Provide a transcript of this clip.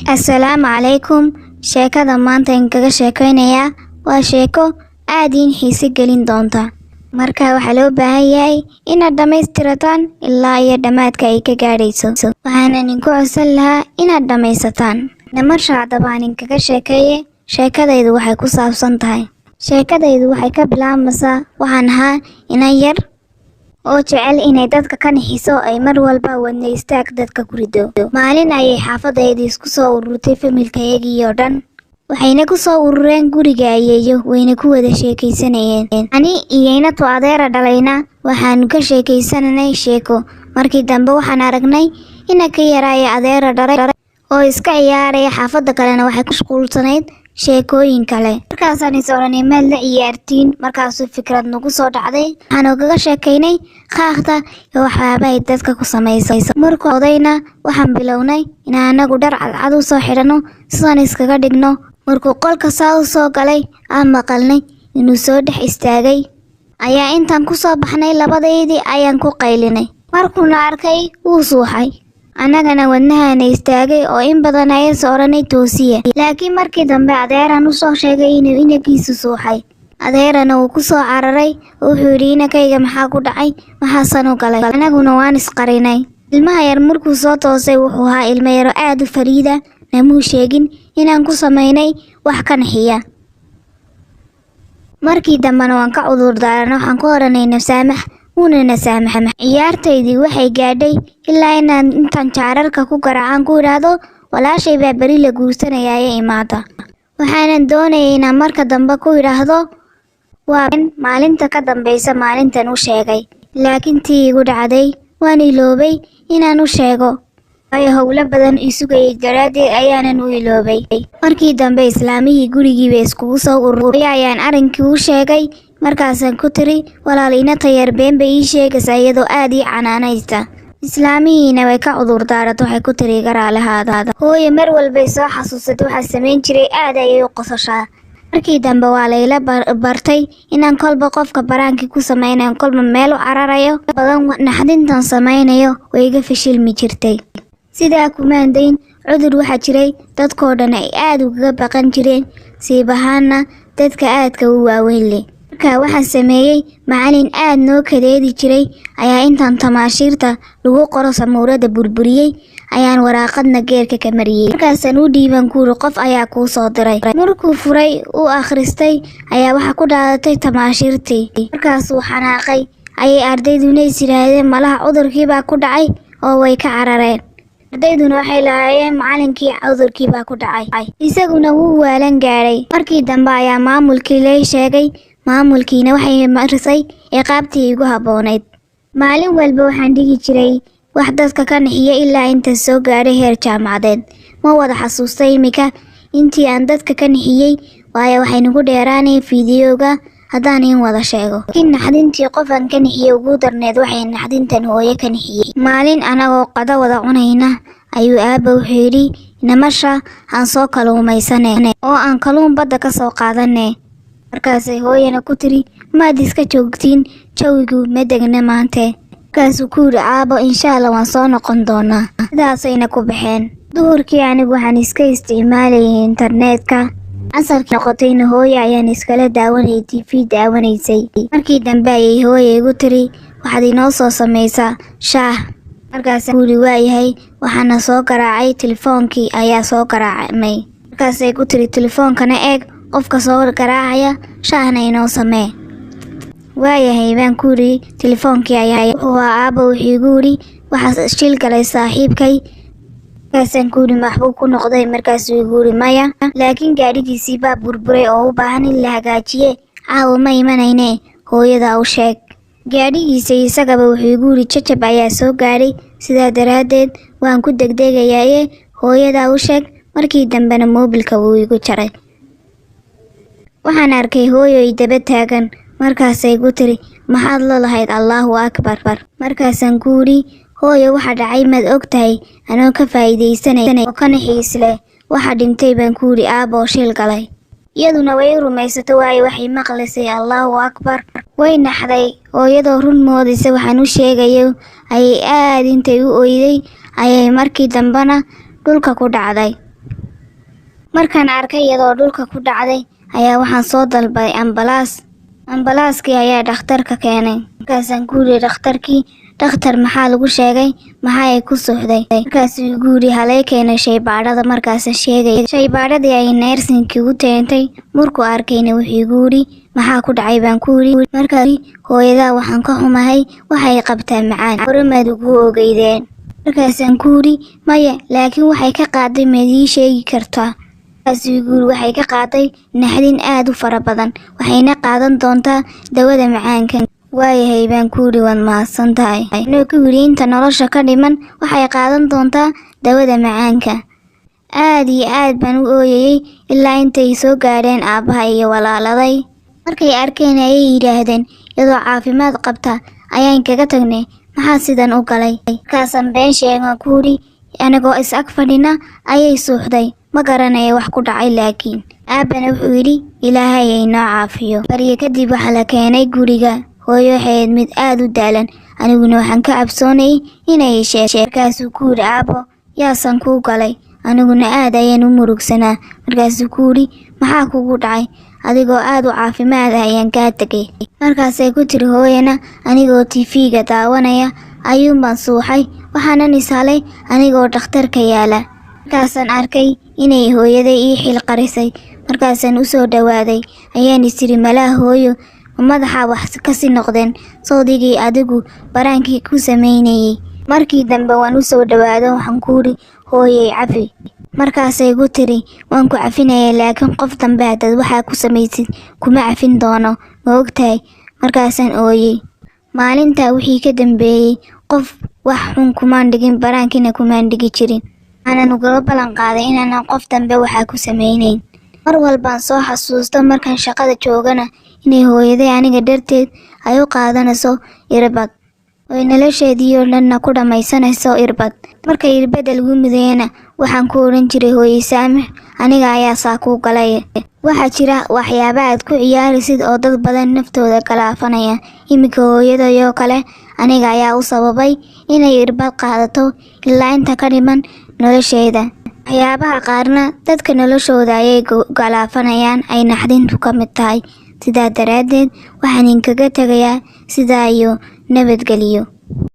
Assalaamu calaykum. Sheekada maanta in kaga sheekaynaya waa sheeko aad iin xiise gelin doonta. Marka waxaa loo baahan yahay inaad dhammaystirataan ilaa iyo dhammaadka ay ka gaadhayso. Waxaana idinku codsan lahaa inaad dhammaysataan. Namasha haddaba in kaga sheekeeye sheekadaydu waxay ku saabsan tahay. Sheekadaydu waxay ka bilaabmaysaa waxaan ahaa inan yar oo jecel inay dadka ka nixiso ay mar walba wadna istaag dadka ku rido. Maalin ayay xaafadayda isku soo ururtay familkayagii oo dhan. Waxayna ku soo urureen guriga ayeeyo wayna ku wada sheekaysanayeen. Ani iyo inatu adeera dhalayna waxaanu ka sheekaysananay sheeko. Markii dambe waxaan aragnay ina ka yaraayo adeera dhalay oo iska ciyaaraya xaafadda kalena waxay ku mashquulsanayd sheekooyin kale. Markaasaan is oranay meel la ciyaartiin markaasuu fikrad nagu soo dhacday. Waxaan kaga sheekaynay qaaqda iyo waxyaabaha dadka ku samaysay. Markuu odayna waxaan bilownay inaan anagu dhar cadcad u soo xidhano sidaan iskaga dhigno. Markuu qolka saa u soo galay aan maqalnay inuu soo dhex istaagay ayaa intaan ku soo baxnay labadeydii ayaan ku qaylinay. Markuuna arkay wuu suuxay. Annagana wadnahaana istaagay oo in badan ayaan soo oranay toosiye. Laakiin markii dambe adeeraan u soo sheegay inuu inagiisu suuxay. Adeerana uu ku soo cararay wuxuu yidhi inakayga maxaa ku dhacay maxaasan u galay. Annaguna waan isqarinay. Ilmaha yar markuu soo toosay wuxuu ahaa ilmo yaro aad u fariida namuu sheegin inaan ku samaynay wax ka naxiya. Markii dambena waan ka cudur daaran waxaan ku oranay nasaamax wuuna saamaxay. Ciyaartaydii waxay gaadhay ilaa intaan jaararka ku garaacaan ku idhaahdo walaashay baa beri la guursanaya ee imaada. Waxaanan doonayay inaan marka dambe ku idhaahdo waa maalinta ka dambaysa maalintan u sheegay. Laakiin tii igu dhacday waan iloobay inaan u sheego. Waayo howlo badan isugayay daraaddeed ayaanan u iloobay. Markii dambe islaamihii gurigii bay iskugu soo ururay ayaan arrinkii u sheegay. Markaasaan ku tiri walaal inata yar been bay ii sheegaysaa iyadoo aad ii canaanaysa. Islaamihiina way ka cudur daaratay waxay ku tiri garaalahaada. Hooyo mar walbay soo xasuusatay waxaa samayn jiray aad ayay u qososhaa. Markii dambe waa layla bartay inaan kolba qofka baraankii ku samaynayo kolba meel u cararayo badan naxdintan samaynayo way iga fashilmi jirtay. Sidaa kumaan dayn cudur waxaa jiray dadkoo dhan ay aad uga baqan jireen siib ahaana dadka aadka u waaweyn leh. Markaa waxaan sameeyey macalin aad noo kadeedi jiray ayaa intaan tamaashiirta lagu qoro samuurada burburiyey ayaan waraaqadna geerka ka mariyey. Markaasaan u dhiiban kuuri qof ayaa kuu soo diray. Markuu furay uu akhristay ayaa waxa ku dhaadatay tamaashiirtii. Markaasuu xanaaqay ayay ardayduna is yiraahdeen malaha cudurkii baa ku dhacay oo way ka carareen. Ardayduna waxay lahaayeen macalinkii cudurkii baa ku dhacay. Isaguna wuu waalan gaadhay. Markii dambe ayaa maamulkii lay sheegay. Maamulkiina waxay marisay ciqaabtii igu habboonayd. Maalin walba waxaan dhigi jiray wax dadka ka naxiya ilaa inta soo gaadhay heer jaamacadeed. Ma wada xasuustay imika intii aan dadka ka naxiyey waayo waxay nagu dheeraanay fiidiyowga haddaan in wada sheego. Laakiin naxdintii qofan ka naxiyey ugu darneed waxay naxdintan hooyo ka naxiyey. Maalin anagoo qada wada cunayna ayuu aabba wuxuu yidhi namasha aan soo kaluumaysane oo aan kaluun badda ka soo qaadane. Markaasay hooyana ku tiri maad iska joogtiin jawigu ma degna maante. Markaasuu ku yidhi aabbo insha Allah waan soo noqon doonaa. Sidaasayna ku baxeen. Duhurkii anigu waxaan iska isticmaalayay internetka. Casarkii noqotayna hooyo ayaan iskala daawanayay TV daawanaysay. Markii dambe ayay hooyo igu tiri waxaad inoo soo samaysaa shaah. Markaasaan ku yidhi waayahay waxaana soo garaacay telefoonkii ayaa soo garaacmay. Markaasay ku tiri telefoonkana eeg qofka soo garaacaya shaahna inoo samee. Waayahay baan ku yidhi telefoonkii ayaa wuxuu aabba wuxuu igu yidhi waxaa shil galay saaxiibkay. Markaasaan ku yidhi maxbuu ku noqday markaasuu igu yidhi maya laakiin gaadhigiisii baa burburay oo u baahan in la hagaajiye caawa ma imanayne hooyada u sheeg. Gaadhigiisa isagaba wuxuu igu yidhi jajab ayaa soo gaadhay sidaa daraaddeed waan ku degdegayaaye hooyada u sheeg. Markii dambena moobilka wuu igu jaray. Waxaan arkay hooyo ay daba taagan. Markaasay igu tiri maxaad la lahayd Allahu Akbar. Markaasaan ku yidhi hooyo waxa dhacay maad ogtahay anoo ka faa'iidaysanay oo ka naxiis leh waxa dhintay baan ku yidhi aabbo shil galay. Iyaduna way rumaysatay waayo waxay maqlaysay Allahu Akbar. Way naxday hooyadoo run moodaysa waxaan u sheegayo ayay aad intay u oyday ayay markii dambena dhulka ku dhacday. Markaan arkay iyadoo dhulka ku dhacday ayaa waxaan soo dalbaday ambalaas. Ambalaaskii ayaa dhakhtarka keenay. Markaasaan ku yidhi dhakhtarkii, dhakhtar maxaa lagu sheegay, maxaa ay ku suuxday? Markaasuu igu yidhi halay keenay shaybaadhada. Markaasaan sheegay shaybaadhadii ay neersinkii u teentay. Markuu arkayna wuxuu igu yidhi maxaa ku dhacay baan ku yidhi. Markaas hooyadaa waxaan ka xumahay waxay qabtaa macaan, hore maad ugu ogeydeen? Markaasaan ku yidhi maya, laakiin waxay ka qaaday maad ii sheegi kartaa? Markaasuu igu yidhi waxay ka qaaday naxdin aad u fara badan, waxayna qaadan doontaa dawada macaanka. Waayahay baan ku yidhi, waad mahadsan tahay. Inuu ku yidhi inta nolosha ka dhiman waxay qaadan doontaa dawada macaanka. Aad iyo aad baan u ooyayay ilaa intay soo gaadheen aabbaha iyo walaaladay. Markay arkeen ayay yidhaahdeen iyadoo caafimaad qabta ayaan kaga tagnay, maxaa sidan u galay? Markaasaan been sheegan ku yidhi anigoo is ag fadhina ayay suuxday, ma garanaya wax ku dhacay. Laakiin aabbana wuxuu yidhi ilaahay ay noo caafiyo. Baryo kadib waxaa la keenay guriga. Hooyo waxay ahayd mid aad u daalan, aniguna waxaan ka cabsoonayay inay sheeshe. Markaasuu ku yidhi aabbo, yaasan kuu galay? Aniguna aad ayaan u murugsanaa. Markaasuu ku yidhi maxaa kugu dhacay? Adigoo aad u caafimaad ah ayaan kaa tegay. Markaasay ku tiri hooyana anigoo TV-ga daawanaya ayuunbaan suuxay, waxaanan is halay anigoo dhakhtarka yaala. Markaasaan arkay inay hooyaday ii xilqarisay. Markaasaan u soo dhowaaday ayaan is tiri malaa hooyo madaxa wax kasi noqdeen sawdigii adigu baraankii ku samaynayay. Markii dambe waan u soo dhawaado waxaan ku yidhi hooyay cafi. Markaasay ku tiri waan ku cafinaya, laakiin qof dambe haddaad waxaa ku samaysid kuma cafin doono, ma ogtahay? Markaasaan ooyay. Maalintaa wixii ka dambeeyey qof wax xun kumaan dhigin, baraankina kumaan dhigi jirin. Waxaanan ugala ballan qaaday inaanan qof dambe waxaa ku samaynayn. Mar walbaan soo xasuusto markaan shaqada joogana inay hooyaday aniga darteed ay u qaadanayso irbad, oy nolosheedii oo dhanna ku dhammaysanayso irbad. Marka irbadda lagu midayana waxaan ku odhan jiray hooyo saamax, aniga ayaa saa kuu galay. Waxaa jira waxyaaba aad ku ciyaarisid oo dad badan naftooda galaafanaya. Iminka hooyadayoo kale aniga ayaa u sababay inay irbad qaadato ilaa inta ka dhiman nolosheeda. Waxyaabaha qaarna dadka noloshooda ayay galaafanayaan, ay naxdintu ka mid tahay. Sidaa daraaddeed waxaan inkaga tegayaa sidaa iyo nabadgeliyo.